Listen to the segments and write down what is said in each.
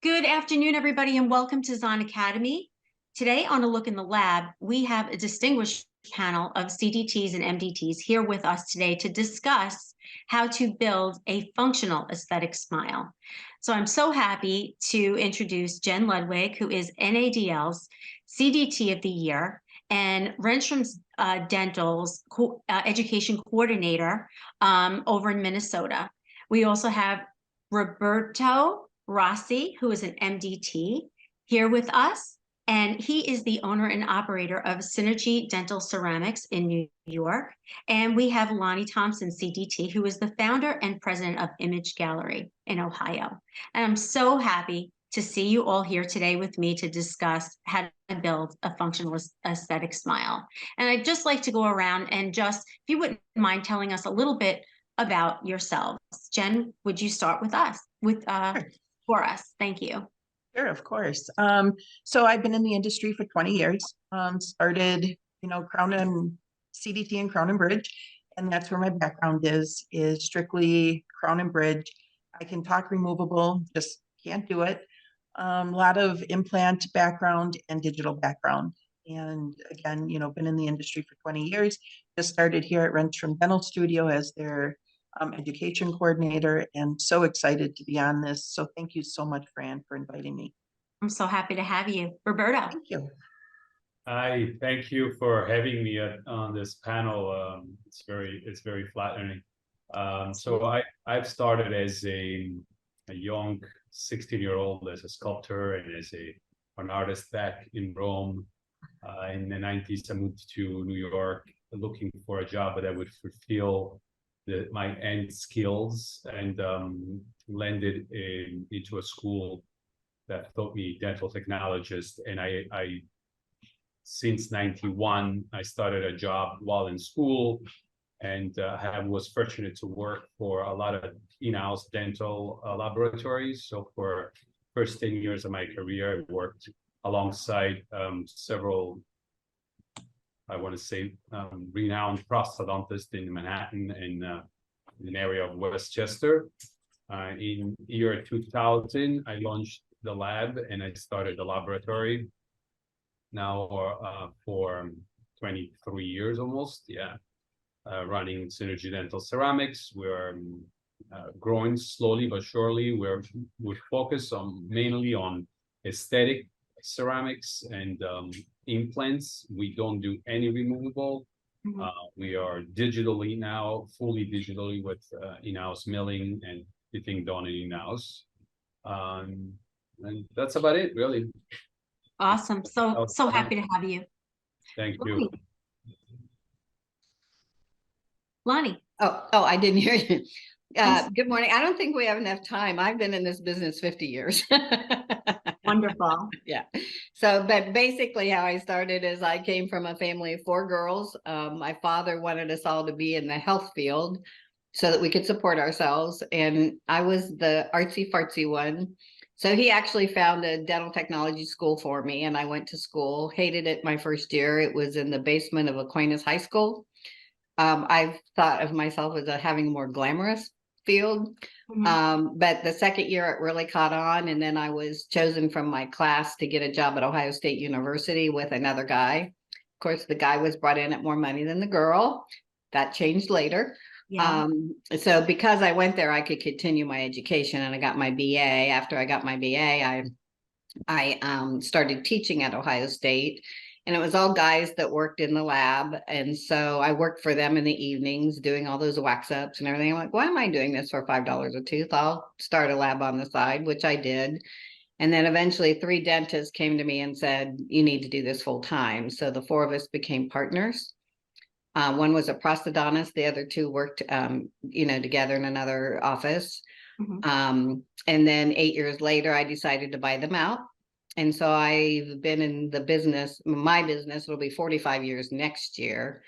Good afternoon, everybody, and welcome to Zahn Academy. Today on A Look in the Lab, we have a distinguished panel of CDTs and MDTs here with us today to discuss how to build a functional aesthetic smile. So I'm so happy to introduce Jen Ludwig, who is NADL's CDT of the Year and Renstrom's Dental's education coordinator over in Minnesota. We also have Roberto Rossi, who is an MDT, here with us, and he is the owner and operator of Synergy Dental Ceramics in New York. And we have Lonnie Thompson, CDT, who is the founder and president of Image Gallery in Ohio. And I'm so happy to see you all here today with me to discuss how to build a functional aesthetic smile. And I'd just like to go around and just, if you wouldn't mind telling us a little bit about yourselves. Jen, would you start with us, for us? Thank you. Sure, of course. So I've been in the industry for 20 years, started, Crown and CDT and Crown and Bridge. And that's where my background is strictly Crown and Bridge. I can talk removable, just can't do it. A lot of implant background and digital background. And again, been in the industry for 20 years, just started here at Renstrom Dental Studio as their education coordinator, and so excited to be on this. So thank you so much, Fran, for inviting me. I'm so happy to have you. Roberto. Thank you. Hi, thank you for having me on this panel. It's very flattering. So I've started as a young 16-year-old as a sculptor and as an artist back in Rome. In the 90s, I moved to New York looking for a job that would fulfill my end skills, and landed into a school that taught me dental technologist. And I since 91, I started a job while in school, and was fortunate to work for a lot of in-house dental laboratories. So for first 10 years of my career, I worked alongside several, I want to say, renowned prosthodontists in Manhattan and in the area of Westchester. In year 2000, I launched the lab and I started the laboratory. Now for 23 years almost, running Synergy Dental Ceramics. We're growing slowly but surely. We focus mainly on aesthetic ceramics and implants. We don't do any removable. We are digitally now, fully digitally, with in-house milling and everything done in-house. And that's about it, really. Awesome. So happy to have you. Thank you. Lonnie. Oh, I didn't hear you. Good morning. I don't think we have enough time. I've been in this business 50 years. Wonderful. Yeah. So, but basically how I started is I came from a family of 4 girls. My father wanted us all to be in the health field so that we could support ourselves. And I was the artsy fartsy one. So he actually found a dental technology school for me, and I went to school, hated it my first year. It was in the basement of Aquinas High School. I thought of myself as having a more glamorous field. But the second year it really caught on, and then I was chosen from my class to get a job at Ohio State University with another guy. Of course, the guy was brought in at more money than the girl. That changed later. Yeah. So because I went there, I could continue my education, and I got my BA. After I got my BA, I started teaching at Ohio State. And it was all guys that worked in the lab. And so I worked for them in the evenings doing all those wax ups and everything. I'm like, why am I doing this for $5 a tooth? I'll start a lab on the side, which I did. And then eventually 3 dentists came to me and said, you need to do this full time. So the 4 of us became partners. One was a prosthodontist. The other 2 worked, together in another office. And then 8 years later, I decided to buy them out. And so I've been in the business, my business will be 45 years next year.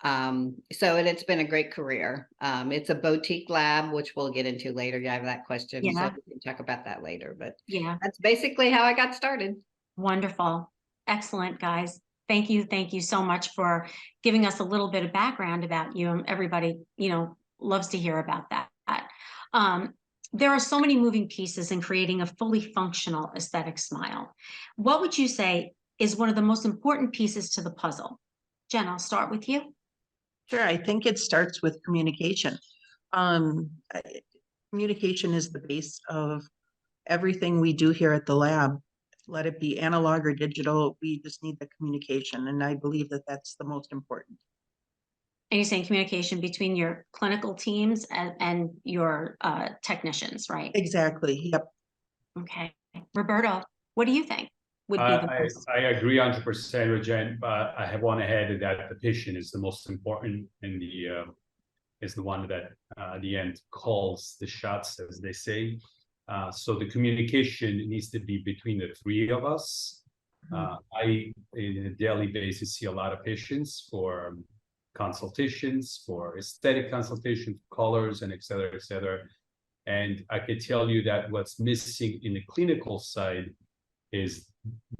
So it's been a great career. It's a boutique lab, which we'll get into later. You have that question, so we can talk about that later. But that's basically how I got started. Wonderful. Excellent, guys. Thank you so much for giving us a little bit of background about you. Everybody, loves to hear about that. there are so many moving pieces in creating a fully functional aesthetic smile. What would you say is one of the most important pieces to the puzzle? Jen, I'll start with you. Sure, I think it starts with communication. Communication is the base of everything we do here at the lab. Let it be analog or digital, we just need the communication, and I believe that that's the most important. And you're saying communication between your clinical teams and your technicians, right? Exactly, yep. Okay. Roberto, what do you think would be the most? I agree 100% with Jen, but I have one ahead that the patient is the most important and is the one that at the end calls the shots, as they say. So the communication needs to be between the three of us. I, in a daily basis, see a lot of patients for consultations, for aesthetic consultations, colors, and et cetera, and I can tell you that what's missing in the clinical side is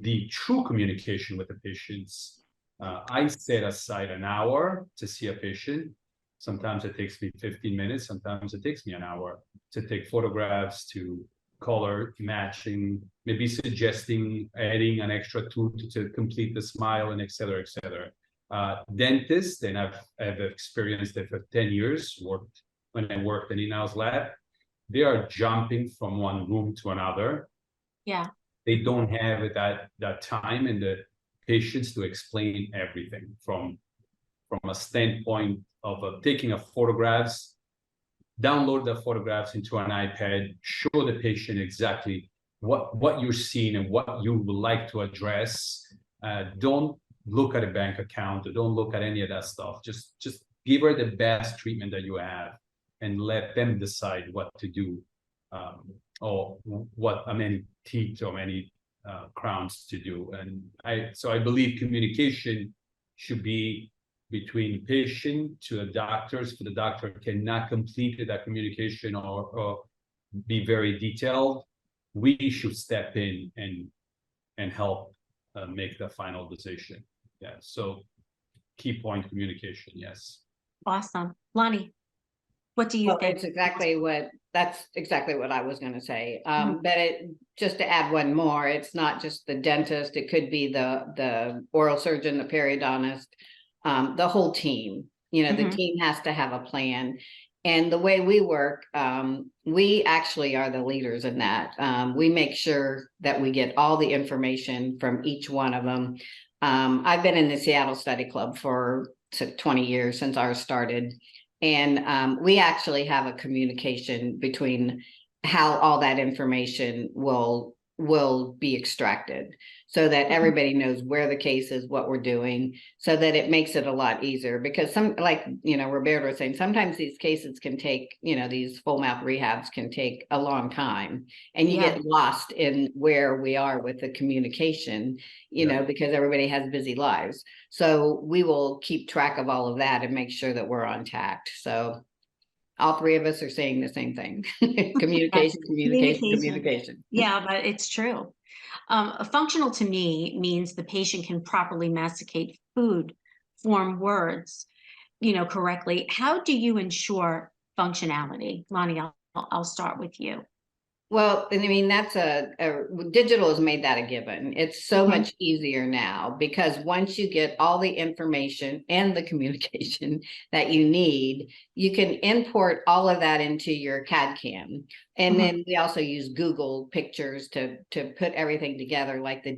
the true communication with the patients. I set aside an hour to see a patient. Sometimes it takes me 15 minutes, sometimes it takes me an hour to take photographs, to color matching, maybe suggesting adding an extra tool to complete the smile, and et cetera, et cetera. Dentist, and I've experienced it for 10 years, when I worked in in-house lab, they are jumping from one room to another. Yeah. They don't have that time and the patience to explain everything from a standpoint of taking a photographs, download the photographs into an iPad, show the patient exactly what you're seeing and what you would like to address. Don't look at a bank account, or don't look at any of that stuff. Just give her the best treatment that you have and let them decide what to do, or how many teeth or many crowns to do. And I believe communication should be between patient to the doctors. For the doctor cannot complete that communication or be very detailed, we should step in and help make the final decision. Yeah, so key point, communication. Yes. Awesome. Lonnie, what do you Well, think? that's exactly what I was going to say. But just to add one more, it's not just the dentist. It could be the oral surgeon, the periodontist, the whole team. The team has to have a plan. And the way we work, we actually are the leaders in that. We make sure that we get all the information from each one of them. I've been in the Seattle Study Club for 20 years, since ours started. And we actually have a communication between how all that information will be extracted, so that everybody knows where the case is, what we're doing, so that it makes it a lot easier. Because Roberto was saying, sometimes these cases can take, these full mouth rehabs can take a long time, and you get lost in where we are with the communication, because everybody has busy lives. So we will keep track of all of that and make sure that we're on tact. So all three of us are saying the same thing. Communication. Yeah, but it's true. Functional to me means the patient can properly masticate food, form words, correctly. How do you ensure functionality? Lonnie, I'll start with you. Well, I mean, that's digital has made that a given. It's so much easier now, because once you get all the information and the communication that you need, you can import all of that into your CAD CAM. And then we also use Google Pictures to put everything together, like the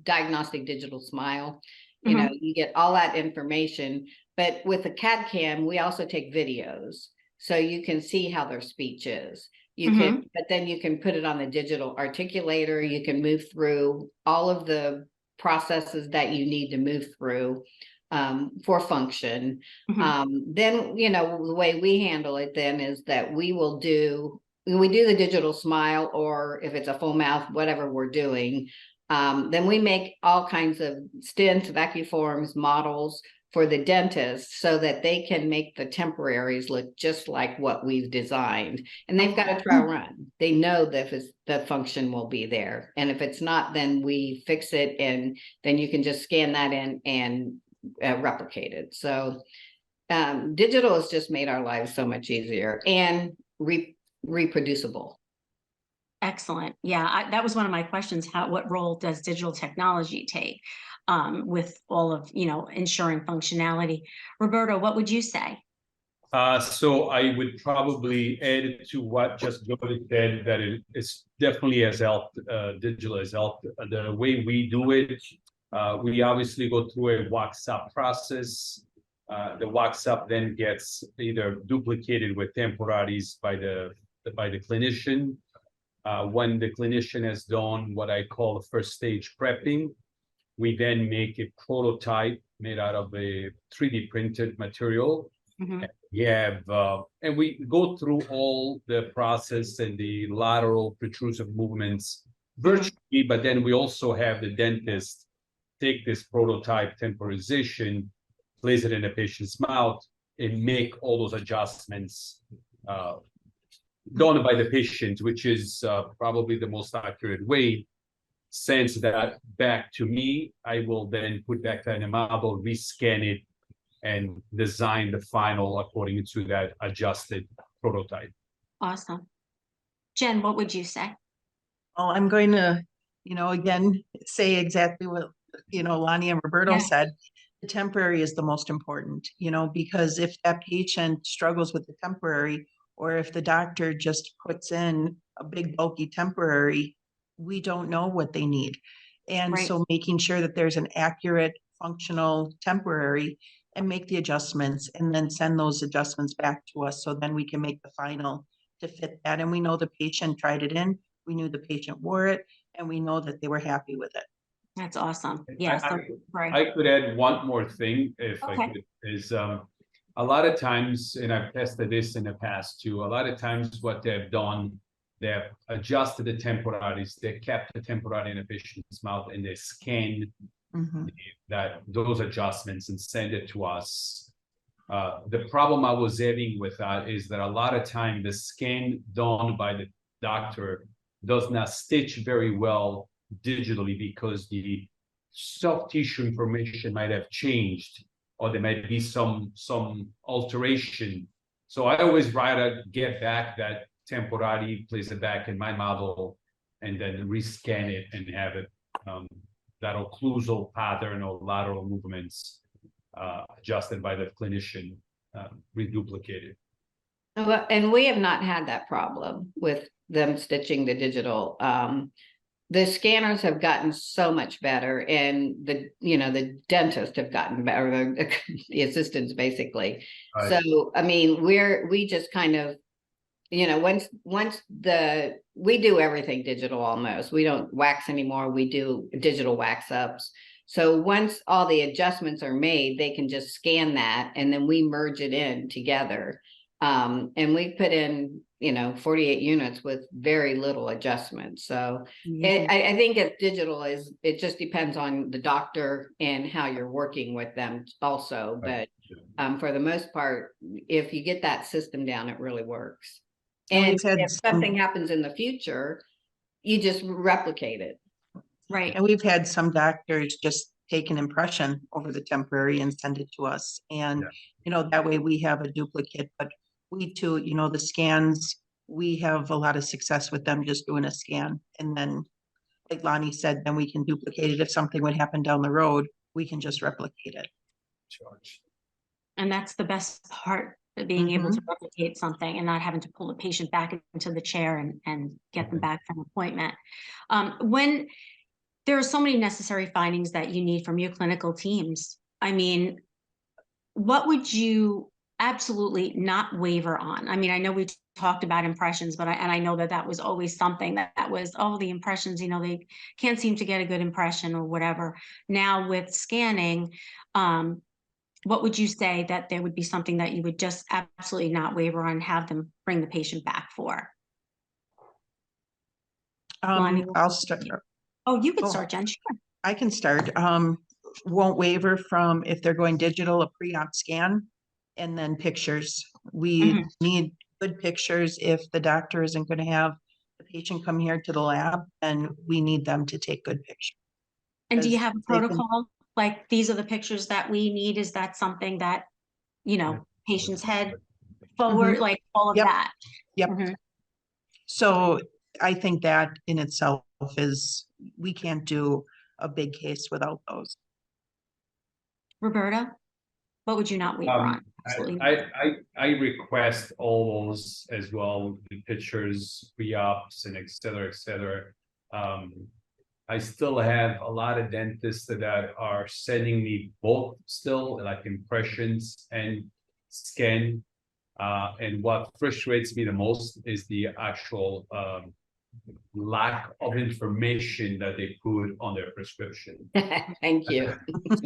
diagnostic digital smile. You get all that information, but with the CAD CAM, we also take videos, so you can see how their speech is. But then you can put it on the digital articulator. You can move through all of the processes that you need to move through for function. Then, the way we handle it then is that we do the digital smile, or if it's a full mouth, whatever we're doing, then we make all kinds of stents, vacuforms, models for the dentist, so that they can make the temporaries look just like what we've designed. And they've got a trial run. They know that the function will be there. And if it's not, then we fix it, and then you can just scan that in and replicate it. So digital has just made our lives so much easier. And reproducible. Excellent. Yeah, that was one of my questions. What role does digital technology take with all of, ensuring functionality? Roberto, what would you say? So I would probably add to what just Jody said, that it's definitely has helped, digital has helped. The way we do it, we obviously go through a wax up process. The wax up then gets either duplicated with temporaries by the clinician. When the clinician has done what I call the first stage prepping, we then make a prototype made out of a 3D printed material. Mhm. And we go through all the process and the lateral protrusive movements virtually, but then we also have the dentist take this prototype temporization, place it in the patient's mouth, and make all those adjustments done by the patient, which is probably the most accurate way. Sends that back to me. I will then put back that in a model, rescan it, and design the final according to that adjusted prototype. Awesome. Jen, what would you say? Well, I'm going to, again, say exactly what, Lonnie and Roberto Yeah. said. The temporary is the most important, because if that patient struggles with the temporary, or if the doctor just puts in a big bulky temporary, we don't know what they need. And Right. so making sure that there's an accurate functional temporary and make the adjustments and then send those adjustments back to us. So then we can make the final to fit that. And we know the patient tried it in, we knew the patient wore it, and we know that they were happy with it. That's awesome. Yeah. I could add one more thing, if I Okay. could, is a lot of times, and I've tested this in the past too, a lot of times what they've done, they've adjusted the temporaries, they kept the temporary in the patient's mouth, and they scanned those adjustments and send it to us. The problem I was having with that is that a lot of time the scan done by the doctor does not stitch very well digitally, because the soft tissue information might have changed, or there might be some alteration. So I always rather get back that temporary, place it back in my model, and then rescan it and have it that occlusal pattern or lateral movements adjusted by the clinician, reduplicated. And we have not had that problem with them stitching the digital. The scanners have gotten so much better, and the dentists have gotten better, the assistants basically. Right. So, I mean, we just kind of, we do everything digital almost. We don't wax anymore. We do digital wax ups. So once all the adjustments are made, they can just scan that, and then we merge it in together. And we put in, 48 units with very little adjustment. So I think it's digital it just depends on the doctor and how you're working with them also. Right. But for the most part, if you get that system down, it really works. And And we've had if some- something happens in the future, you just replicate it. Right. And we've had some doctors just take an impression over the temporary and send it to us. And, that way we have a duplicate, but we too, the scans, we have a lot of success with them just doing a scan. And then, like Lonnie said, then we can duplicate it. If something would happen down the road, we can just replicate it. Charge. And that's the best part of being able to replicate something and not having to pull the patient back into the chair and get them back from appointment. When there are so many necessary findings that you need from your clinical teams, I mean, what would you absolutely not waver on? I mean, I know we talked about impressions, but I know that was always something that was, the impressions, they can't seem to get a good impression or whatever. Now with scanning, what would you say that there would be something that you would just absolutely not waver on, have them bring the patient back for? I'll start. Oh, you could start, Jen. Sure. I can start. Won't waver from, if they're going digital, a pre-op scan, and then pictures. We need good pictures. If the doctor isn't going to have the patient come here to the lab, then we need them to take good pictures. And do you have a protocol? Like, these are the pictures that we need? Is that something that, patient's head forward, like all of that? Yep. So I think that in itself is, we can't do a big case without those. Roberta, what would you not waver on? Absolutely. I request all those as well, the pictures, pre-ops, and et cetera, et cetera. I still have a lot of dentists that are sending me both still, like impressions and scan. And what frustrates me the most is the actual lack of information that they put on their prescription. Thank you.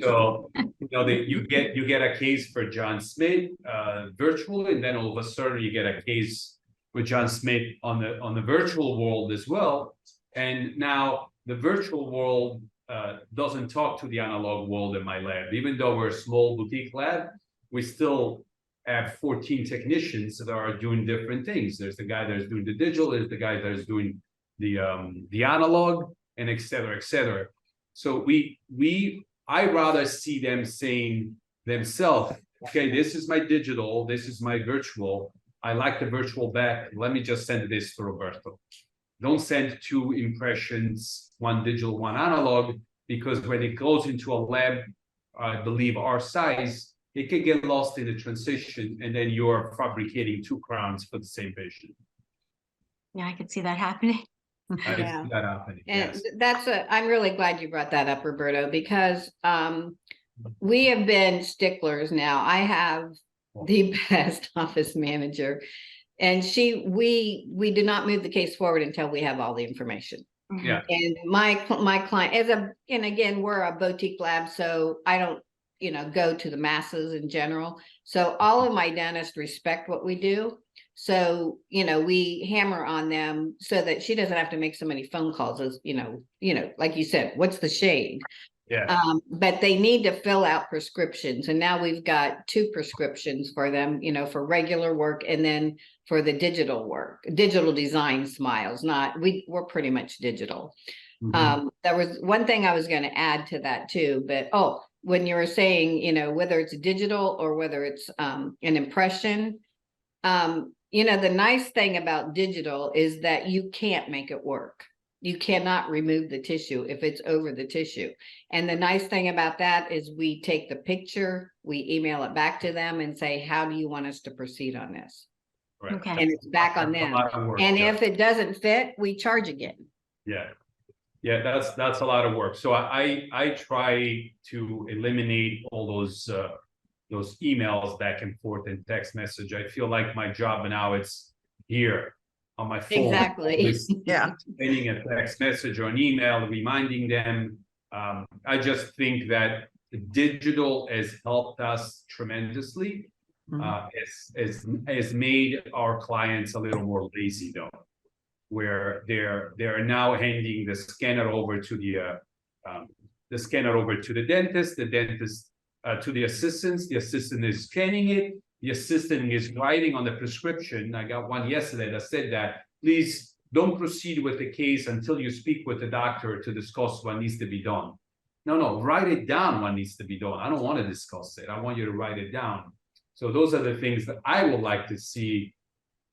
So, you get a case for John Smith virtual, and then all of a sudden you get a case with John Smith on the virtual world as well. And now the virtual world doesn't talk to the analog world in my lab. Even though we're a small boutique lab, we still have 14 technicians that are doing different things. There's the guy that's doing the digital, there's the guy that's doing the analog, and et cetera, et cetera. So I rather see them saying themselves, okay, this is my digital, this is my virtual. I like the virtual back. Let me just send this to Roberto. Don't send two impressions, one digital, one analog, because when it goes into a lab, I believe our size, it can get lost in the transition, and then you're fabricating two crowns for the same patient. Yeah, I could see that happening. I can see that happening. And Yes. I'm really glad you brought that up, Roberto, because we have been sticklers now. I have the best office manager, and we do not move the case forward until we have all the information. Yeah. And my client and again, we're a boutique lab, so I don't, go to the masses in general. So all of my dentists respect what we do. So, we hammer on them so that she doesn't have to make so many phone calls as, like you said, what's the shade? Yeah. But they need to fill out prescriptions. And now we've got 2 prescriptions for them, for regular work and then for the digital work, digital design smiles, we're pretty much digital. Mhm. There was one thing I was going to add to that too, but when you were saying, whether it's digital or whether it's an impression, the nice thing about digital is that you can't make it work. You cannot remove the tissue if it's over the tissue. And the nice thing about that is we take the picture, we email it back to them and say, how do you want us to proceed on this? Right. Okay. And it's back on That's a them. lot of work, And yeah. if it doesn't fit, we charge again. Yeah. Yeah, that's a lot of work. So I try to eliminate all those emails back and forth and text message. I feel like my job now it's here on my phone. Exactly. Yeah. Sending a text message or an email, reminding them. I just think that the digital has helped us tremendously. Has made our clients a little more lazy though, where they're now handing the scanner over to the dentist, the dentist to the assistants. The assistant is scanning it. The assistant is writing on the prescription. I got one yesterday that said that, please don't proceed with the case until you speak with the doctor to discuss what needs to be done. No, write it down what needs to be done. I don't want to discuss it. I want you to write it down. So those are the things that I would like to see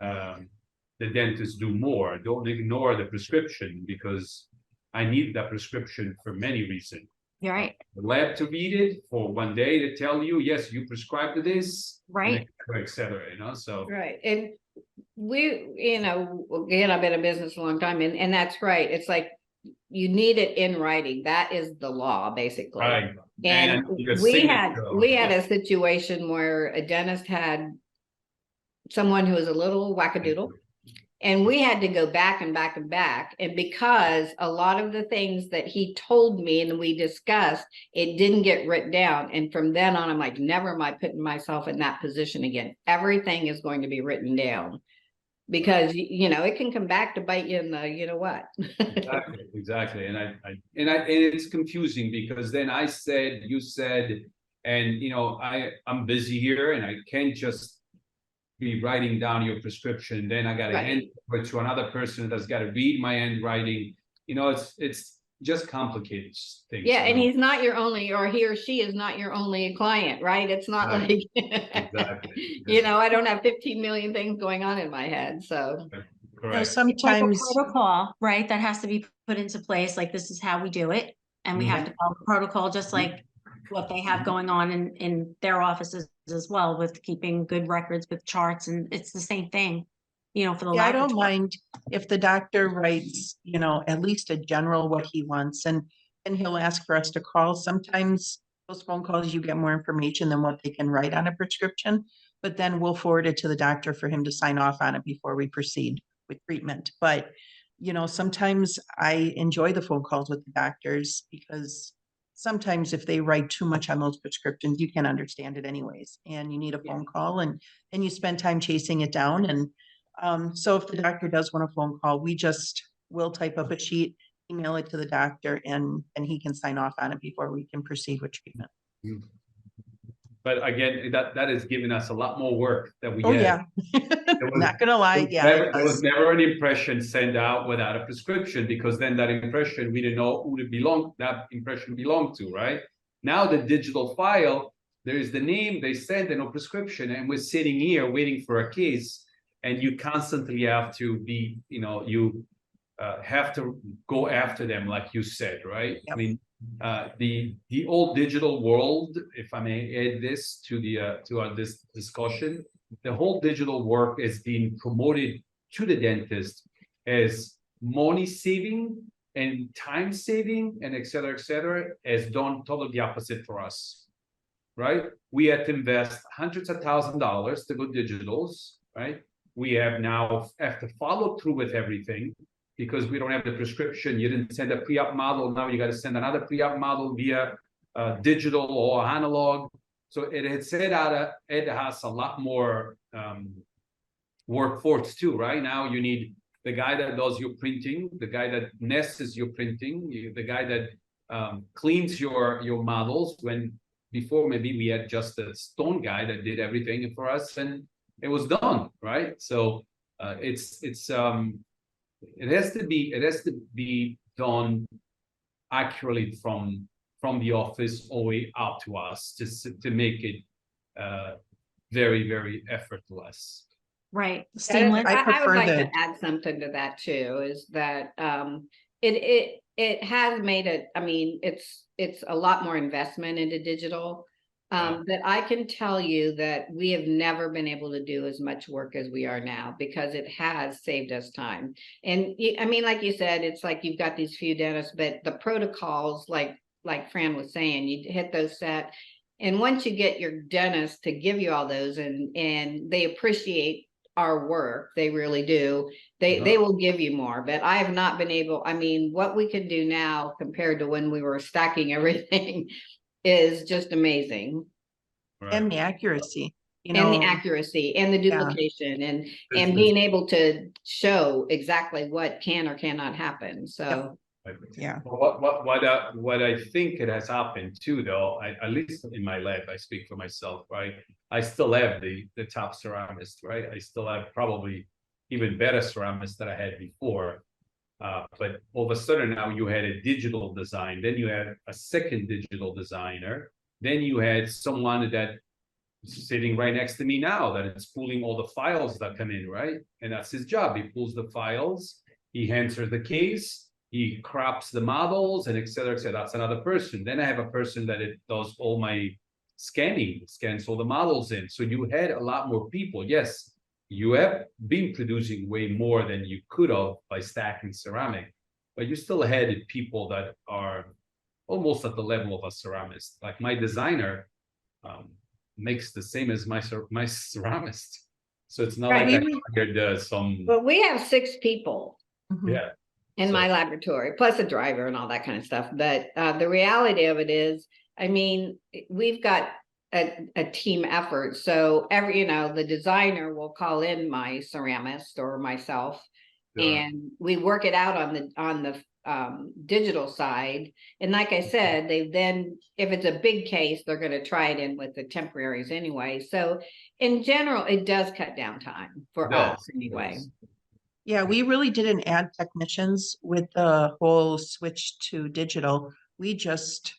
the dentists do more. Don't ignore the prescription, because I need that prescription for many reasons. You're right. The lab to read it for one day to tell you, yes, you prescribed this, Right. et cetera, so. Right. And we, again, I've been in business a long time, and that's right. It's like, you need it in writing. That is the law, basically. Right. And your we had signature. a situation where a dentist had someone who was a little wackadoodle, and we had to go back and back and back. And because a lot of the things that he told me and we discussed, it didn't get written down. And from then on, I'm like, never am I putting myself in that position again. Everything is going to be written down, because it can come back to bite you in the what. Exactly. And it's confusing, because then I said, you said, and I'm busy here and I can't just be writing down your prescription. Then I got to hand it to another person that's got to read my handwriting. It's just complicated things. Yeah, and he's not your only, or he or she is not your only client, right? It's not Right. like Exactly. I don't have 15 million things going on in my head. So correct. It's like a sometimes, protocol, right? That has to be put into place, like this is how we do it. And we have to follow the protocol, just like what they have going on in their offices as well, with keeping good records with charts, and it's the same thing, you know, for the yeah, I don't laboratory. mind if the doctor writes, you know, at least a general what he wants, and he'll ask for us to call. Sometimes those phone calls, you get more information than what they can write on a prescription, but then we'll forward it to the doctor for him to sign off on it before we proceed with treatment. But, you know, sometimes I enjoy the phone calls with the doctors, because sometimes if they write too much on those prescriptions, you can't understand it anyways, and you need a phone call, and you spend time chasing it down. And so if the doctor does want a phone call, we'll type up a sheet, email it to the doctor, and he can sign off on it before we can proceed with treatment. But again, that is giving us a lot more work that we Oh, had. yeah. Not gonna lie. Yeah. There was never an impression sent out without a prescription, because then that impression, we didn't know who that impression belonged to, right? Now the digital file, there is the name, they send a no prescription, and we're sitting here waiting for a case, and you constantly have to be, you know, you have to go after them, like you said, right? Yep. I mean, the old digital world, if I may add this to this discussion, the whole digital work is being promoted to the dentist as money saving and time saving and et cetera, has done totally the opposite for us, right? We had to invest hundreds of $1,000s to go digitals, right? We have to follow through with everything, because we don't have the prescription. You didn't send a pre-op model. Now you got to send another pre-op model via digital or analog. So it has a lot more workforce too, right? Now you need the guy that does your printing, the guy that nests your printing, the guy that cleans your models, when before maybe we had just a stone guy that did everything for us and it was done, right? So it has to be done accurately from the office all the way out to us to make it very, very effortless. Right. I Seamless. I would prefer like the- to add something to that too, is that it has made it, I mean, it's a lot more investment into digital. That I can tell you that we have never been able to do as much work as we are now, because it has saved us time. And I mean, like you said, it's like you've got these few dentists, but the protocols, like Fran was saying, you hit those set. And once you get your dentist to give you all those, and they appreciate our work, they really do, they will give you more. But I have not been able, I mean, what we can do now compared to when we were stacking everything is just amazing. Right. And the accuracy, you And know. the accuracy and the Yeah. duplication and being able to show exactly what can or cannot happen. So Yeah. What I think it has happened too, though, at least in my lab, I speak for myself, right? I still have the top ceramist, right? I still have probably even better ceramists that I had before. But all of a sudden now you had a digital design, then you had a second digital designer, then you had someone that is sitting right next to me now that is pulling all the files that come in, right? And that's his job. He pulls the files, he answers the case, he crops the models, and et cetera, et cetera. That's another person. Then I have a person that does all my scanning, scans all the models in. So you had a lot more people. Yes, you have been producing way more than you could have by stacking ceramic, but you still had people that are almost at the level of a ceramist. Like my designer makes the same as my ceramist. So it's not Right. like I hired some. but we have 6 people Mhm. Yeah. in my laboratory, plus a driver and all that kind of stuff. But the reality of it is, I mean, we've got a team effort. So the designer will call in my ceramist or myself, Sure. and we work it out on the digital side. And like I said, they then, if it's a big case, they're going to try it in with the temporaries anyway. So in general, it does cut down time for us anyway. Yeah, we really didn't add technicians with the whole switch to digital. We just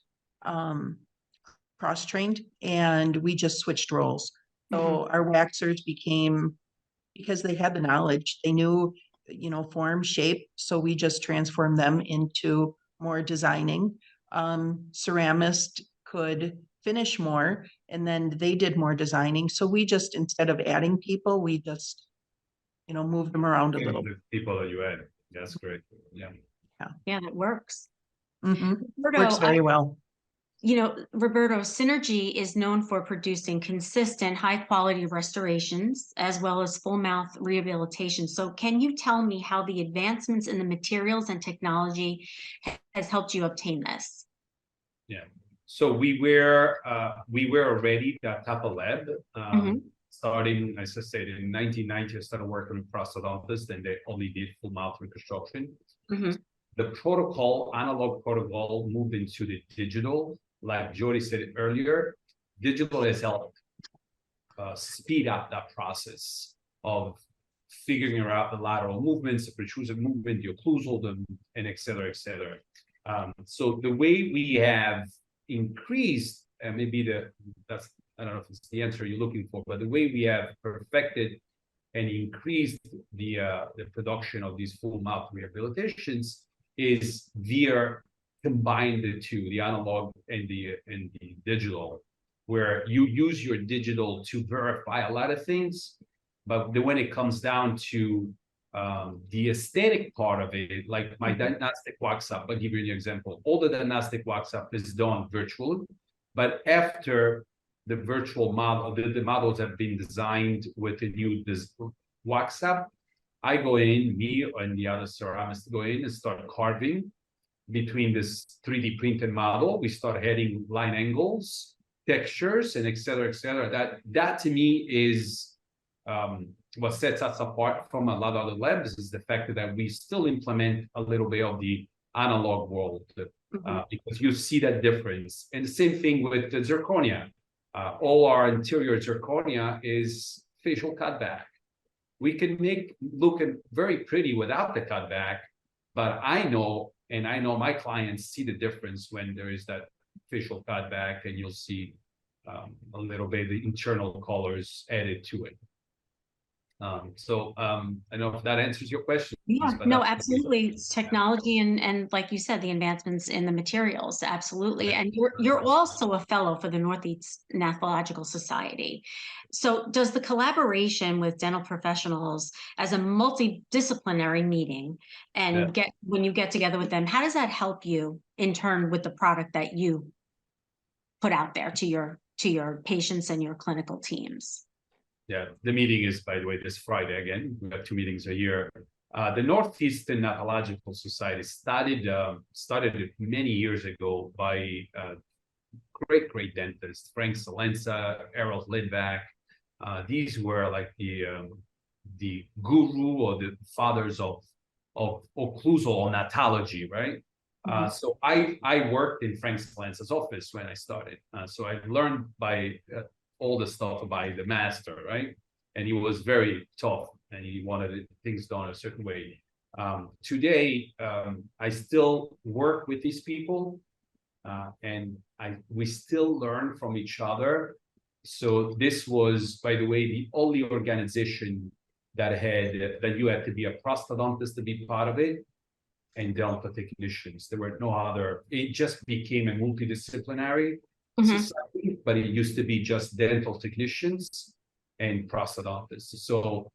cross-trained and we just switched roles. So our waxers became, because they had the knowledge, they knew form, shape. So we just transform them into more designing. Ceramist could finish more, and then they did more designing. So we just, instead of adding people, we just, moved them around a little. The people that you had, that's great. Yeah. Yeah, that works. Mhm. Roberto, Works very well. Roberto, Synergy is known for producing consistent, high-quality restorations as well as full mouth rehabilitation. So can you tell me how the advancements in the materials and technology has helped you obtain this? Yeah. So we were already that type of lab. Starting, as I said, in 1990, I started working with prosthodontists, and they only did full mouth reconstruction. The protocol, analog protocol, moved into the digital. Like Jody said earlier, digital has helped speed up that process of figuring out the lateral movements, the protrusive movement, the occlusal, and et cetera, et cetera. So the way we have increased, and maybe that's, I don't know if it's the answer you're looking for, but the way we have perfected and increased the production of these full mouth rehabilitations is via combine the two, the analog and the digital, where you use your digital to verify a lot of things, but then when it comes down to the aesthetic part of it, like my diagnostic wax-up, I'll give you an example. All the diagnostic wax-up is done virtually, but after the virtual model, the models have been designed with a new wax-up, I go in, me and the other ceramists go in and start carving between this 3D printed model. We start adding line angles, textures, and et cetera, et cetera. That to me is what sets us apart from a lot of other labs, is the fact that we still implement a little bit of the analog world, because you see that difference. And the same thing with the zirconia. All our interior zirconia is facial cutback. We can make look very pretty without the cutback, but I know my clients see the difference when there is that facial cutback, and you'll see a little bit of the internal colors added to it. I don't know if that answers your question. Yeah, no, absolutely. It's technology and like you said, the advancements in the materials, absolutely. And you're also a fellow for the Northeast Naphthological Society. So does the collaboration with dental professionals as a multidisciplinary meeting and when you get together with them, how does that help you in turn with the product that you put out there to your patients and your clinical teams? Yeah, the meeting is, by the way, this Friday again. We have 2 meetings a year. The Northeastern Naphthological Society started many years ago by great dentists, Frank Salenza, Errol Lindback. These were like the guru or the fathers of occlusal or nathology, right? So I worked in Frank Salenza's office when I started. So I learned by all the stuff by the master, right? And he was very tough, and he wanted things done a certain way. Today, I still work with these people, and we still learn from each other. So this was, by the way, the only organization that you had to be a prosthodontist to be part of it, and dental technicians. There were no other. It just became a multidisciplinary society, but it used to be just dental technicians and prosthodontists. So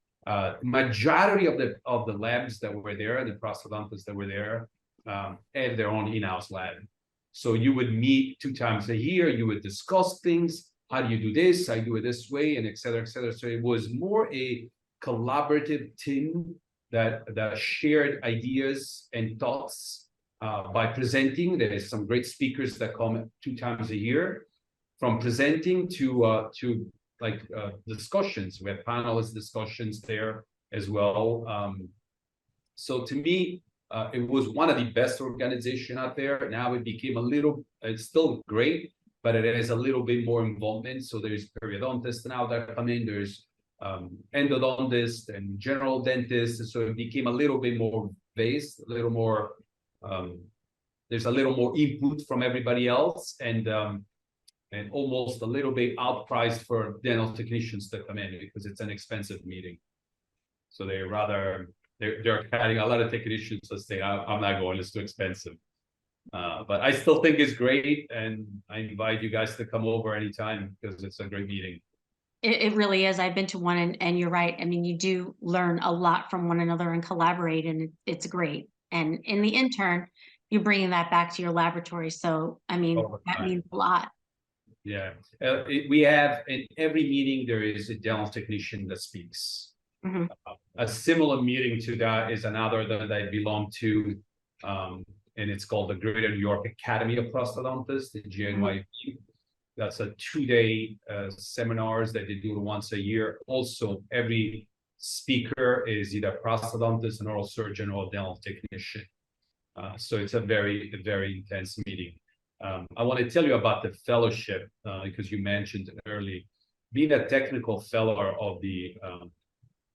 majority of the labs that were there and the prosthodontists that were there had their own in-house lab. So you would meet 2 times a year, you would discuss things. How do you do this? I do it this way, and et cetera, et cetera. So it was more a collaborative team that shared ideas and thoughts by presenting. There is some great speakers that come 2 times a year, from presenting to discussions. We have panelist discussions there as well. So to me, it was one of the best organizations out there. Now it became it's still great, but it has a little bit more involvement. So there's periodontists now that come in, there's endodontists and general dentists. So it became a little bit more based, a little more, there's a little more input from everybody else, and almost a little bit outpriced for dental technicians to come in, because it's an expensive meeting. So they rather they're cutting a lot of technicians that say, I'm not going, it's too expensive. But I still think it's great, and I invite you guys to come over anytime because it's a great meeting. It really is. I've been to one, and you're right. I mean, you do learn a lot from one another and collaborate, and it's great. And in the intern, you're bringing that back to your laboratory. So, I mean, All the that time. means a lot. Yeah, we have in every meeting there is a dental technician that speaks. Mhm. A similar meeting to that is another that I belong to, and it's called the Greater New York Academy of Prosthodontists, the GNYP. That's a 2-day seminars that they do once a year. Also, every speaker is either a prosthodontist, an oral surgeon, or a dental technician. So it's a very intense meeting. I want to tell you about the fellowship because you mentioned it early. Being a technical fellow of the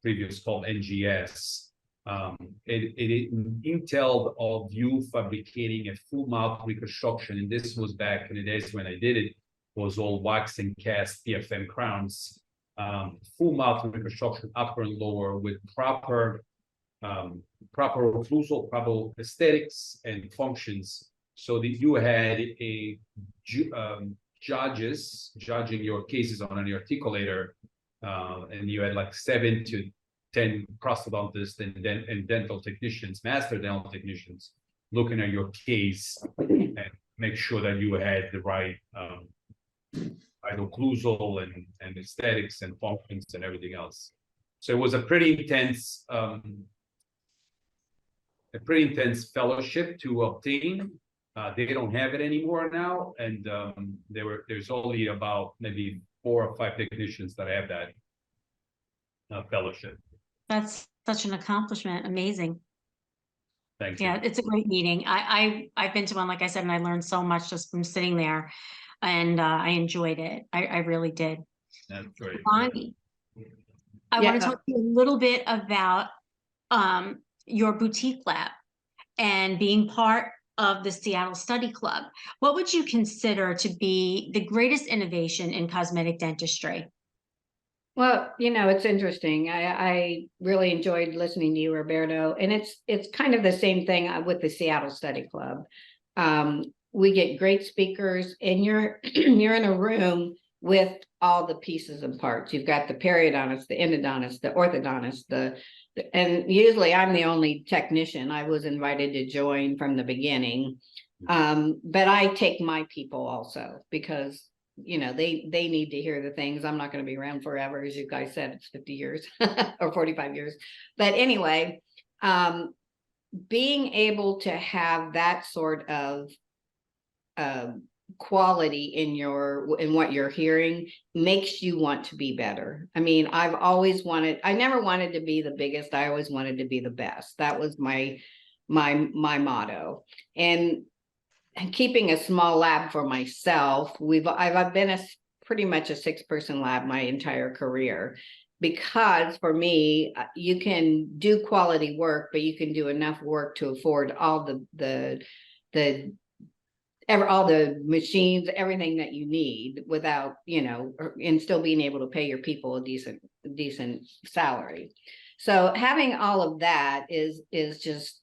previous called NGS, it entailed of you fabricating a full mouth reconstruction, and this was back in the days when I did it. Was all wax and cast PFM crowns, full mouth reconstruction, upper and lower, with proper occlusal, proper aesthetics and functions, so that you had a judges judging your cases on an articulator, and you had like 7 to 10 prosthodontists and dental technicians, master dental technicians, looking at your case and make sure that you had the right occlusal and aesthetics and functions and everything else. So it was a pretty intense fellowship to obtain. They don't have it anymore now, and there's only about maybe 4 or 5 technicians that have that fellowship. That's such an accomplishment. Amazing. Thank you. Yeah, it's a great meeting. I've been to one, like I said, and I learned so much just from sitting there, and I enjoyed it. I really did. That's great. Bonnie, I Yeah. want to talk to you a little bit about your boutique lab and being part of the Seattle Study Club. What would you consider to be the greatest innovation in cosmetic dentistry? Well, it's interesting. I really enjoyed listening to you, Roberto, and it's kind of the same thing with the Seattle Study Club. We get great speakers, and you're you're in a room with all the pieces and parts. You've got the periodontist, the endodontist, the orthodontist, and usually I'm the only technician. I was invited to join from the beginning, but I take my people also because they need to hear the things. I'm not going to be around forever, as you guys said. It's 50 years or 45 years. But anyway, being able to have that sort of quality in what you're hearing makes you want to be better. I mean, I never wanted to be the biggest. I always wanted to be the best. That was my motto. And keeping a small lab for myself, I've been pretty much a 6-person lab my entire career, because for me, you can do quality work, but you can do enough work to afford all the machines, everything that you need without, and still being able to pay your people a decent salary. So having all of that is just,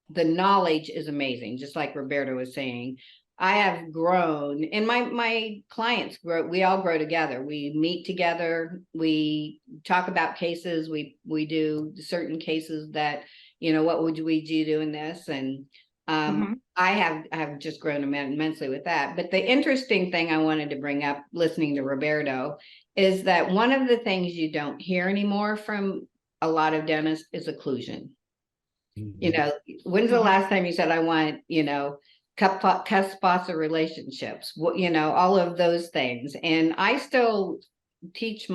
the knowledge is amazing. Just like Roberto was saying, I have grown, and my clients grow. We all grow together. We meet together. We talk about cases. We do certain cases that, what would we do in this? And I have just grown immensely with that. But the interesting thing I wanted to bring up, listening to Roberto, is that one of the things you don't hear anymore from a lot of dentists is occlusion. When's the last time you said, I want, cusp-fossa relationships, all of those things. And I still teach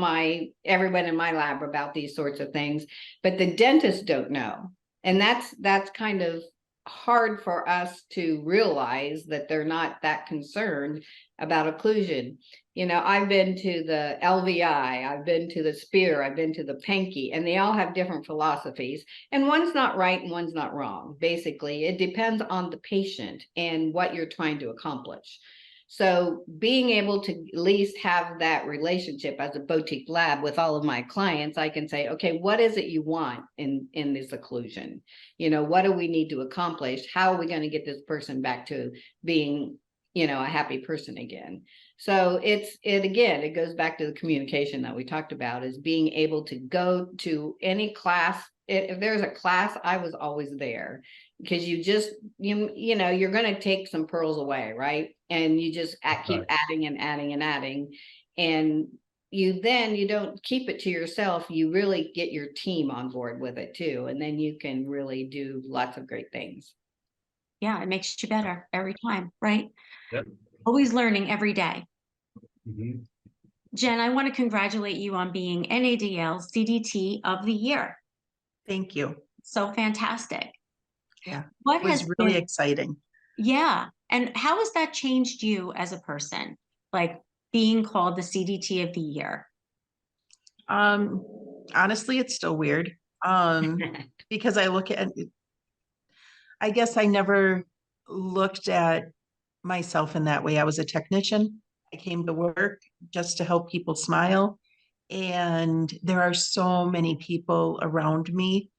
everyone in my lab about these sorts of things, but the dentists don't know. And that's kind of hard for us to realize, that they're not that concerned about occlusion. I've been to the LVI, I've been to the Spear, I've been to the Pankey, and they all have different philosophies, and one's not right and one's not wrong. Basically, it depends on the patient and what you're trying to accomplish. So being able to at least have that relationship as a boutique lab with all of my clients, I can say, okay, what is it you want in this occlusion? You know, what do we need to accomplish? How are we going to get this person back to being, you know, a happy person again? So it goes back to the communication that we talked about, is being able to go to any class. If there's a class, I was always there, because you know, you're going to take some pearls away, right? And you just keep Right. adding and adding and adding. And you don't keep it to yourself. You really get your team on board with it too. And then you can really do lots of great things. Yeah, it makes you better every time, right? Yep. Always learning every day. Mhm. Jen, I want to congratulate you on being NADL CDT of the year. Thank you. So fantastic. Yeah, What it was has really been, exciting. yeah. And how has that changed you as a person? Like being called the CDT of the year? Um, Honestly, it's still weird. Because I guess I never looked at myself in that way. I was a technician. I came to work just to help people smile. And there are so many people around me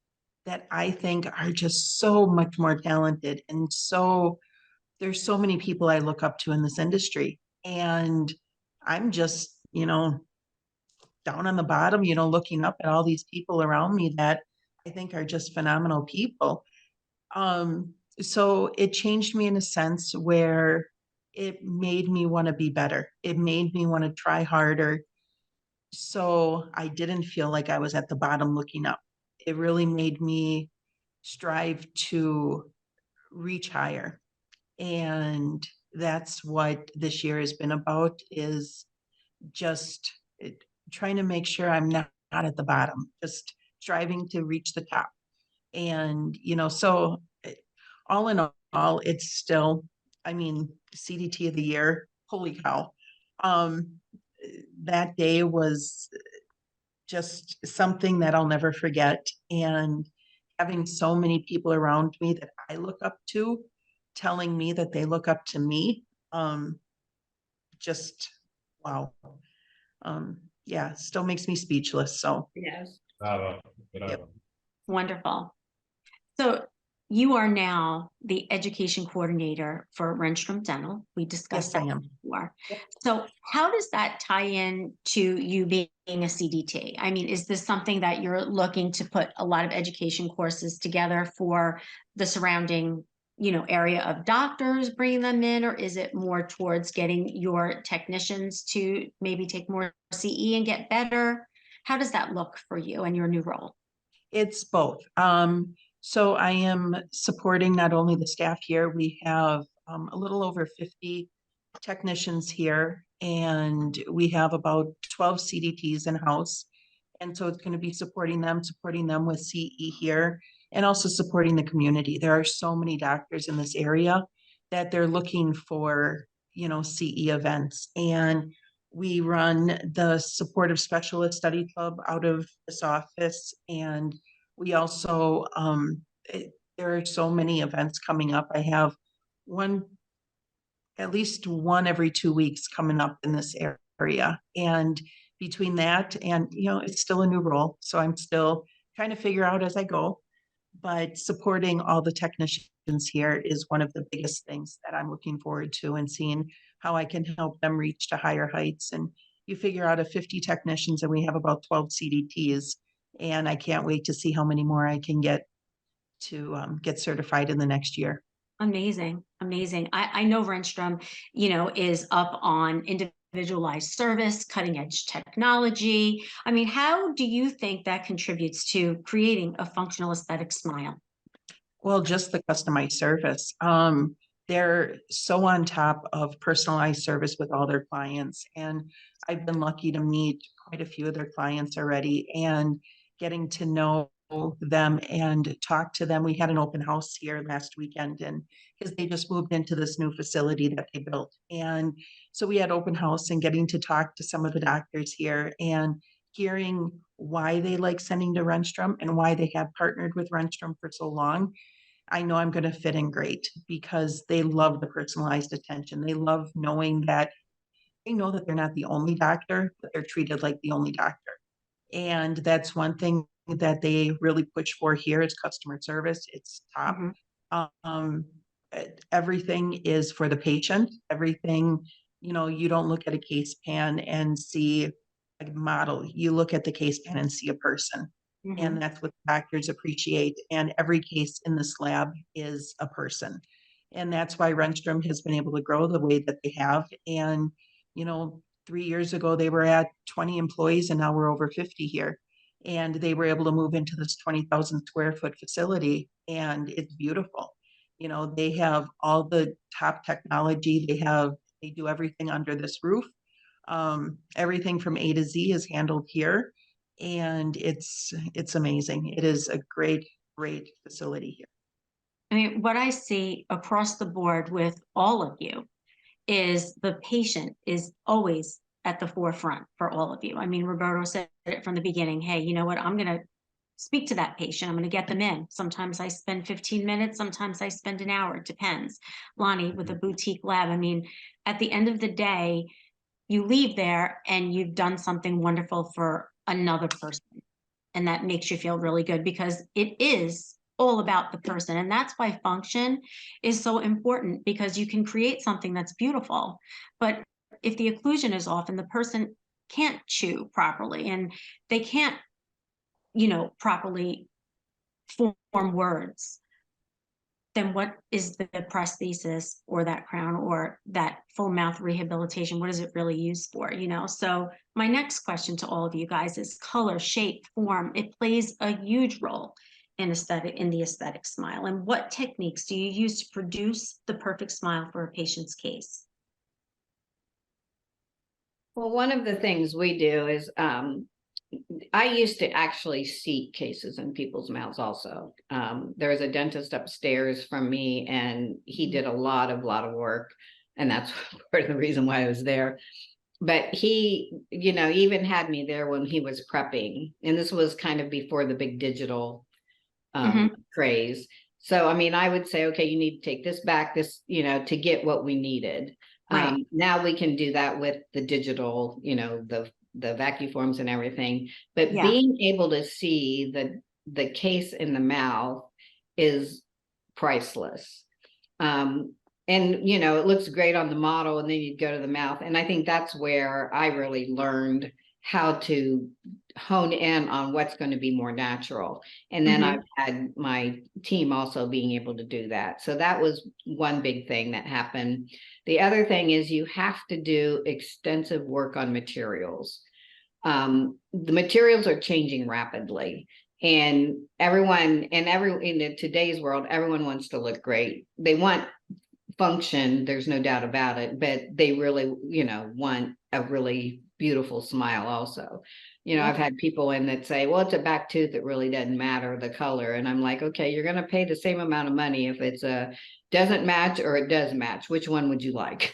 that I think are just so much more talented. And there's so many people I look up to in this industry. And I'm just, down on the bottom, looking up at all these people around me that I think are just phenomenal people. So it changed me in a sense where it made me want to be better. It made me want to try harder. So I didn't feel like I was at the bottom looking up. It really made me strive to reach higher. And that's what this year has been about, is just trying to make sure I'm not at the bottom, just striving to reach the top. And, all in all, it's still, I mean, CDT of the year, holy cow. Um, that day was just something that I'll never forget. And having so many people around me that I look up to, telling me that they look up to me, just wow. Yeah, still makes me speechless. So, Yes. Bravo. yep. Bravo. Wonderful. So you are now the education coordinator for Renstrom Dental. We discussed Yes, I that am. before. Yep. So how does that tie in to you being a CDT? I mean, is this something that you're looking to put a lot of education courses together for the surrounding, area of doctors, bringing them in, or is it more towards getting your technicians to maybe take more CE and get better? How does that look for you and your new role? It's both. So I am supporting not only the staff here, we have a little over 50 technicians here, and we have about 12 CDTs in-house. And so it's going to be supporting them with CE here, and also supporting the community. There are so many doctors in this area that they're looking for, CE events. And we run the Supportive Specialist Study Club out of this office. And we also, there are so many events coming up. I have at least one every 2 weeks coming up in this area. And between that and, it's still a new role. So I'm still trying to figure out as I go. But supporting all the technicians here is one of the biggest things that I'm looking forward to, and seeing how I can help them reach to higher heights. And you figure out of 50 technicians and we have about 12 CDTs. And I can't wait to see how many more I can get to get certified in the next year. Amazing, amazing. I know Renstrom, is up on individualized service, cutting edge technology. I mean, how do you think that contributes to creating a functional aesthetic smile? Well, just the customized service. They're so on top of personalized service with all their clients. And I've been lucky to meet quite a few of their clients already, and getting to know them and talk to them. We had an open house here last weekend, and because they just moved into this new facility that they built. And so we had open house, and getting to talk to some of the doctors here and hearing why they like sending to Renstrom and why they have partnered with Renstrom for so long. I know I'm going to fit in great, because they love the personalized attention. They love knowing that they know that they're not the only doctor, but they're treated like the only doctor. And that's one thing that they really push for here is customer service. It's top. Mhm. Um, Everything is for the patient. Everything, you don't look at a case pan and see a model. You look at the case pan and see a person. Mhm. And that's what doctors appreciate. And every case in this lab is a person. And that's why Renstrom has been able to grow the way that they have. And, 3 years ago, they were at 20 employees, and now we're over 50 here. And they were able to move into this 20,000 square foot facility, and it's beautiful. They have all the top technology. They do everything under this roof. Everything from A to Z is handled here, and it's amazing. It is a great, great facility here. I mean, what I see across the board with all of you is the patient is always at the forefront for all of you. I mean, Roberto said it from the beginning. Hey, you know what? I'm going to speak to that patient. I'm going to get them in. Sometimes I spend 15 minutes. Sometimes I spend an hour. It depends. Lonnie, with a boutique lab, I mean, at the end of the day, you leave there and you've done something wonderful for another person. And that makes you feel really good, because it is all about the person. And that's why function is so important, because you can create something that's beautiful, but if the occlusion is off and the person can't chew properly and they can't, properly form words, then what is the prosthesis or that crown or that full mouth rehabilitation? What is it really used for? So my next question to all of you guys is color, shape, form. It plays a huge role in the aesthetic smile. And what techniques do you use to produce the perfect smile for a patient's case? Well, one of the things we do is I used to actually seat cases in people's mouths also. There's a dentist upstairs from me, and he did a lot of work. And that's part of the reason why I was there. But he, even had me there when he was prepping. And this was kind of before the big digital craze. So, I mean, I would say, okay, you need to take this back, to get what we needed. Right. Now we can do that with the digital, the vacuforms and everything, but Yeah. being able to see the case in the mouth is priceless. And it looks great on the model, and then you go to the mouth. And I think that's where I really learned how to hone in on what's going to be more natural. And then I've had my team also being able to do that. So that was one big thing that happened. The other thing is you have to do extensive work on materials. The materials are changing rapidly, and in today's world, everyone wants to look great. They want function, there's no doubt about it, but they really, want a really beautiful smile also. I've had people in that say, well, it's a back tooth, it really doesn't matter the color. And I'm like, okay, you're going to pay the same amount of money if it's doesn't match or it does match. Which one would you like?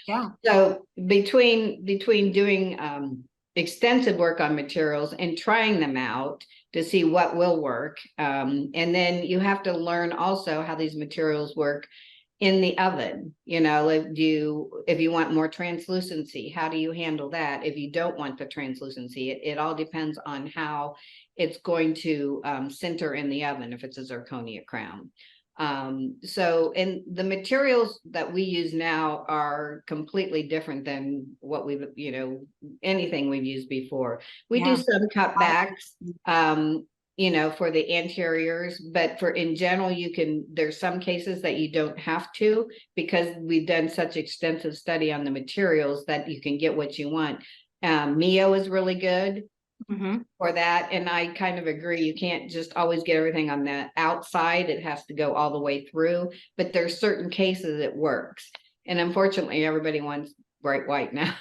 Yeah. So between doing extensive work on materials and trying them out to see what will work, and then you have to learn also how these materials work in the oven. If you want more translucency, how do you handle that? If you don't want the translucency, it all depends on how it's going to center in the oven, if it's a zirconia crown. So, and the materials that we use now are completely different than what we've, anything we've used before. We do some cutbacks, for the anteriors, but in general, there's some cases that you don't have to, because we've done such extensive study on the materials that you can get what you want. Mio is really good for that. And I kind of agree. You can't just always get everything on the outside. It has to go all the way through, but there's certain cases it works. And unfortunately, everybody wants bright white now.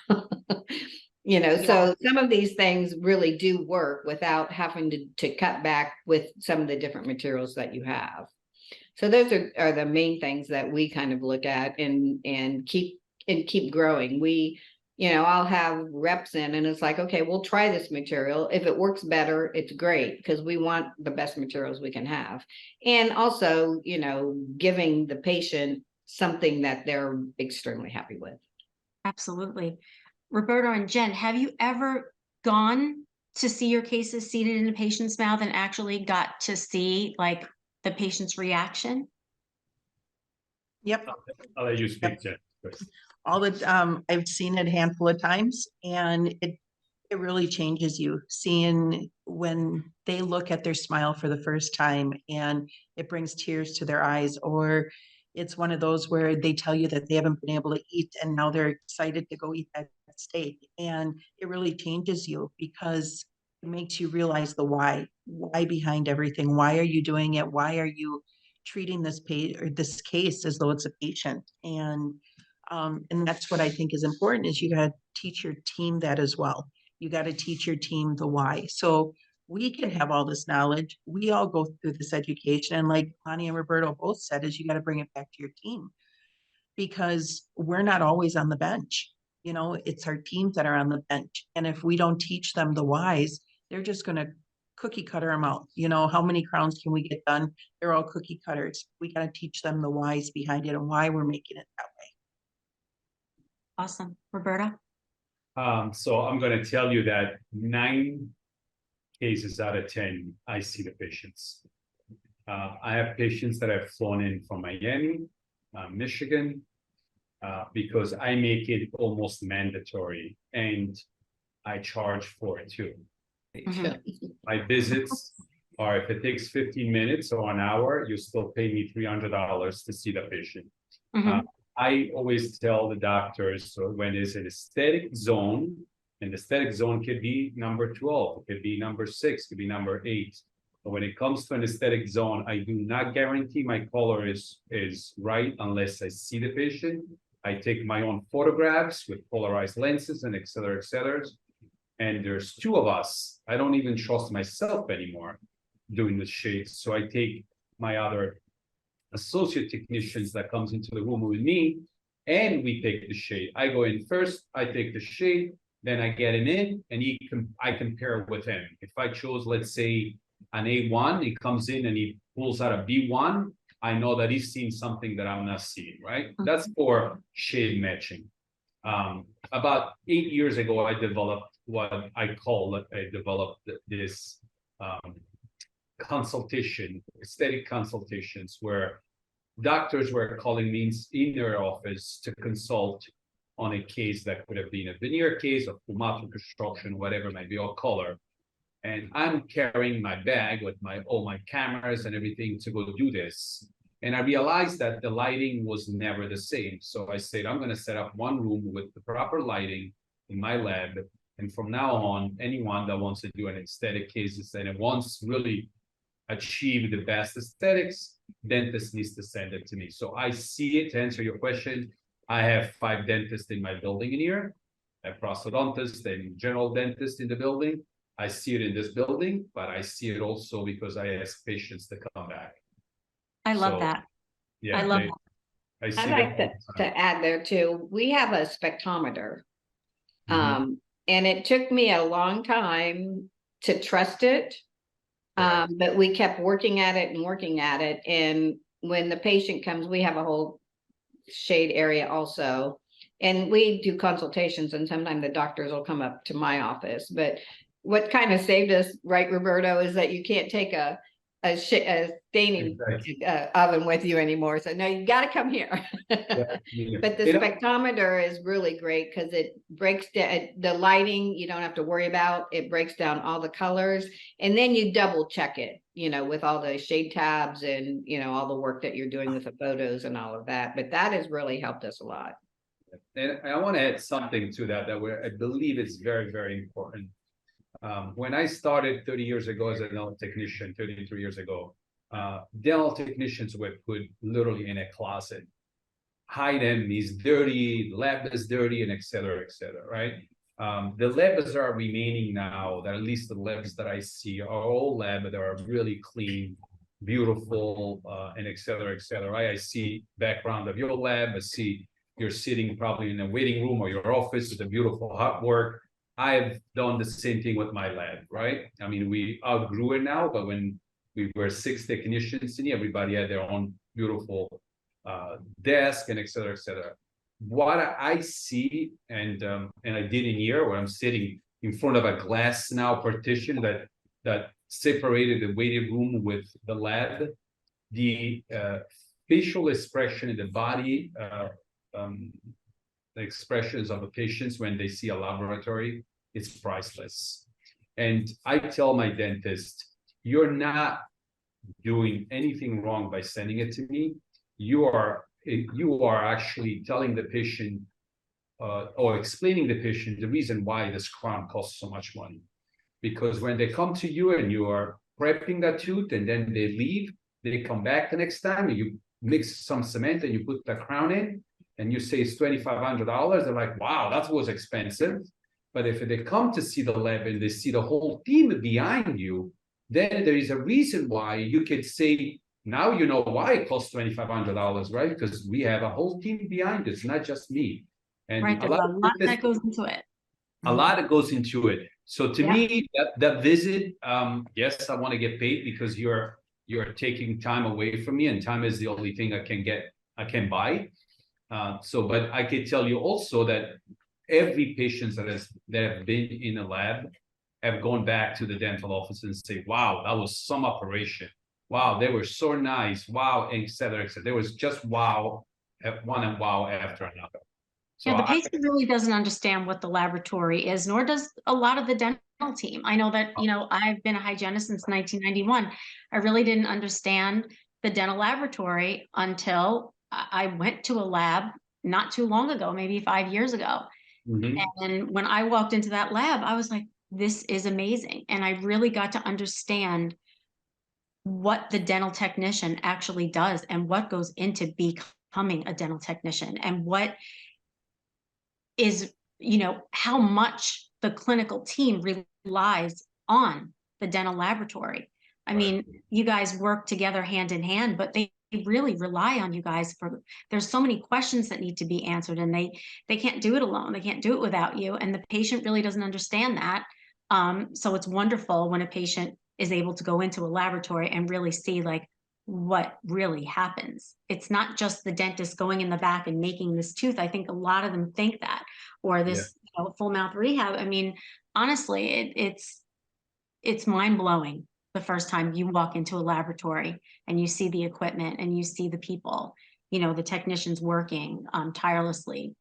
So some of these things really do work without having to cut back with some of the different materials that you have. So those are the main things that we kind of look at and keep growing. We, I'll have reps in and it's like, okay, we'll try this material. If it works better, it's great because we want the best materials we can have. And also, giving the patient something that they're extremely happy with. Absolutely. Roberto and Jen, have you ever gone to see your cases seated in a patient's mouth and actually got to see like the patient's reaction? Yep. I'll let you speak, Jen, first. I've seen it a handful of times, and it really changes you seeing when they look at their smile for the first time and it brings tears to their eyes, or it's one of those where they tell you that they haven't been able to eat and now they're excited to go eat that steak. And it really changes you because it makes you realize the why behind everything. Why are you doing it? Why are you treating this this case as though it's a patient? And that's what I think is important, is you got to teach your team that as well. You got to teach your team the why. So we can have all this knowledge. We all go through this education. And like Connie and Roberto both said, is you got to bring it back to your team, because we're not always on the bench. It's our teams that are on the bench. And if we don't teach them the whys, they're just going to cookie cutter them out. How many crowns can we get done? They're all cookie cutters. We got to teach them the whys behind it and why we're making it that way. Awesome. Roberta? So I'm going to tell you that 9 cases out of 10, I see the patients. I have patients that have flown in from Miami, Michigan, because I make it almost mandatory, and I charge for it too. My visits are, if it takes 15 minutes or an hour, you still pay me $300 to see the patient. I always tell the doctors, so when there's an aesthetic zone, and the aesthetic zone could be number 12, it could be number 6, it could be number 8. But when it comes to an aesthetic zone, I do not guarantee my color is right unless I see the patient. I take my own photographs with polarized lenses and et cetera, et cetera. And there's 2 of us. I don't even trust myself anymore doing the shades. So I take my other associate technicians that comes into the room with me, and we take the shade. I go in first, I take the shade, then I get him in, and I compare with him. If I chose, let's say, an A1, he comes in and he pulls out a B1, I know that he's seeing something that I'm not seeing, right? That's for shade matching. About 8 years ago, I developed this consultation, aesthetic consultations, where doctors were calling me in their office to consult on a case that could have been a veneer case, or fumato reconstruction, whatever it might be, or color. And I'm carrying my bag with all my cameras and everything to go do this. And I realized that the lighting was never the same. So I said, I'm going to set up one room with the proper lighting in my lab. And from now on, anyone that wants to do an aesthetic cases and it wants really achieve the best aesthetics, dentist needs to send it to me. So I see it. To answer your question, I have 5 dentists in my building in here. I have prosthodontists and general dentists in the building. I see it in this building, but I see it also because I ask patients to come back. I love that. Yeah, I love that. I see I'd like to add there too, we have a spectrometer. And it took me a long time to trust it. But we kept working at it and working at it. And when the patient comes, we have a whole shade area also. And we do consultations, and sometimes the doctors will come up to my office. But what kind of saved us, right, Roberto, is that you can't take a staining oven with you anymore. So no, you got to come here. But the spectrometer is really great because it breaks down the lighting. You don't have to worry about it. Breaks down all the colors, and then you double check it, with all the shade tabs and, all the work that you're doing with the photos and all of that. But that has really helped us a lot. And I want to add something to that I believe is very, very important. When I started 30 years ago as a dental technician, 33 years ago, dental technicians were put literally in a closet. Hide them, he's dirty, lab is dirty, and et cetera, right? The labs are remaining now, that at least the labs that I see are all lab that are really clean, beautiful, and et cetera, right? I see background of your lab, I see you're sitting probably in a waiting room or your office with a beautiful artwork. I've done the same thing with my lab, right? I mean, we outgrew it now, but when we were 6 technicians in here, everybody had their own beautiful desk and et cetera, et cetera. What I see, and I did in here, where I'm sitting in front of a glass now partition that separated the waiting room with the lab, the facial expression in the body, the expressions of the patients when they see a laboratory, it's priceless. And I tell my dentist, you're not doing anything wrong by sending it to me. You are actually telling the patient or explaining the patient the reason why this crown costs so much money. Because when they come to you and you are prepping that tooth and then they leave, they come back the next time and you mix some cement and you put the crown in and you say it's $2,500, they're like, wow, that was expensive. But if they come to see the lab and they see the whole team behind you, then there is a reason why you could say, now you know why it costs $2,500, right? Because we have a whole team behind it, it's not just me. And Right, there's a lot that goes into it. A lot that goes into it. So to me, that visit, yes, I want to get paid because you're taking time away from me, and time is the only thing I can buy. But I can tell you also that every patient that have been in a lab have gone back to the dental office and say, wow, that was some operation. Wow, they were so nice. Wow, et cetera, et cetera. There was just wow, one and wow after another. So Yeah, the patient really doesn't understand what the laboratory is, nor does a lot of the dental team. I know that, I've been a hygienist since 1991. I really didn't understand the dental laboratory until I went to a lab not too long ago, maybe 5 years ago. And when I walked into that lab, I was like, this is amazing. And I really got to understand what the dental technician actually does and what goes into becoming a dental technician, and what is, how much the clinical team relies on the dental laboratory. I mean, you guys work together hand in hand, but they really rely on you guys there's so many questions that need to be answered, and they can't do it alone. They can't do it without you. And the patient really doesn't understand that. So it's wonderful when a patient is able to go into a laboratory and really see like what really happens. It's not just the dentist going in the back and making this tooth. I think a lot of them think that, or this full mouth rehab. I mean, honestly, it's mind-blowing the first time you walk into a laboratory and you see the equipment and you see the people, the technicians working tirelessly,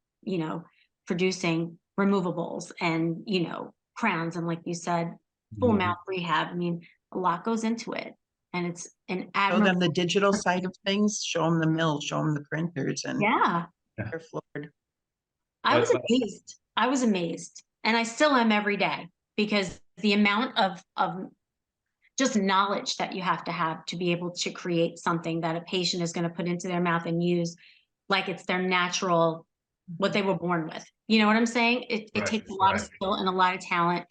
producing removables and, crowns. And like you said, full mouth rehab. I mean, a lot goes into it. And it's an Show them the digital side of things, show them the mill, show them the printers, and they're floored. I was amazed. I was amazed. And I still am every day, because the amount of just knowledge that you have to be able to create something that a patient is going to put into their mouth and use like it's their natural, what they were born with. You know what I'm saying? It takes a lot of skill and a lot of talent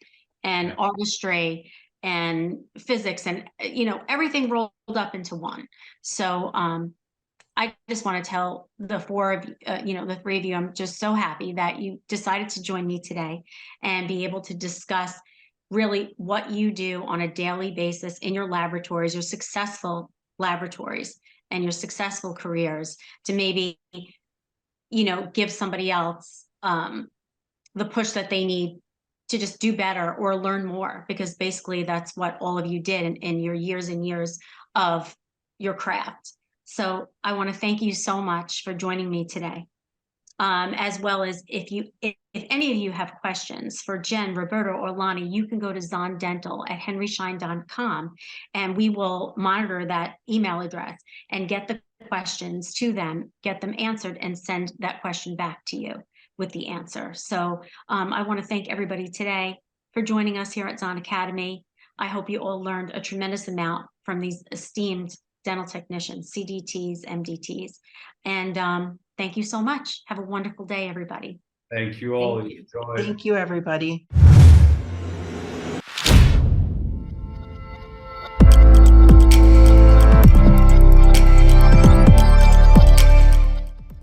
and artistry and physics and, everything rolled up into one. So I just want to tell the the three of you, I'm just so happy that you decided to join me today and be able to discuss really what you do on a daily basis in your laboratories, your successful laboratories and your successful careers, to maybe, give somebody else the push that they need to just do better or learn more, because basically that's what all of you did in your years and years of your craft. So I want to thank you so much for joining me today. As well as if any of you have questions for Jen, Roberto, or Lonnie, you can go to zondental@henryschein.com and we will monitor that email address and get the questions to them, get them answered, and send that question back to you with the answer. So I want to thank everybody today for joining us here at Zon Academy. I hope you all learned a tremendous amount from these esteemed dental technicians, CDTs, MDTs. And thank you so much. Have a wonderful day, everybody. Thank you all. Thank you, everybody.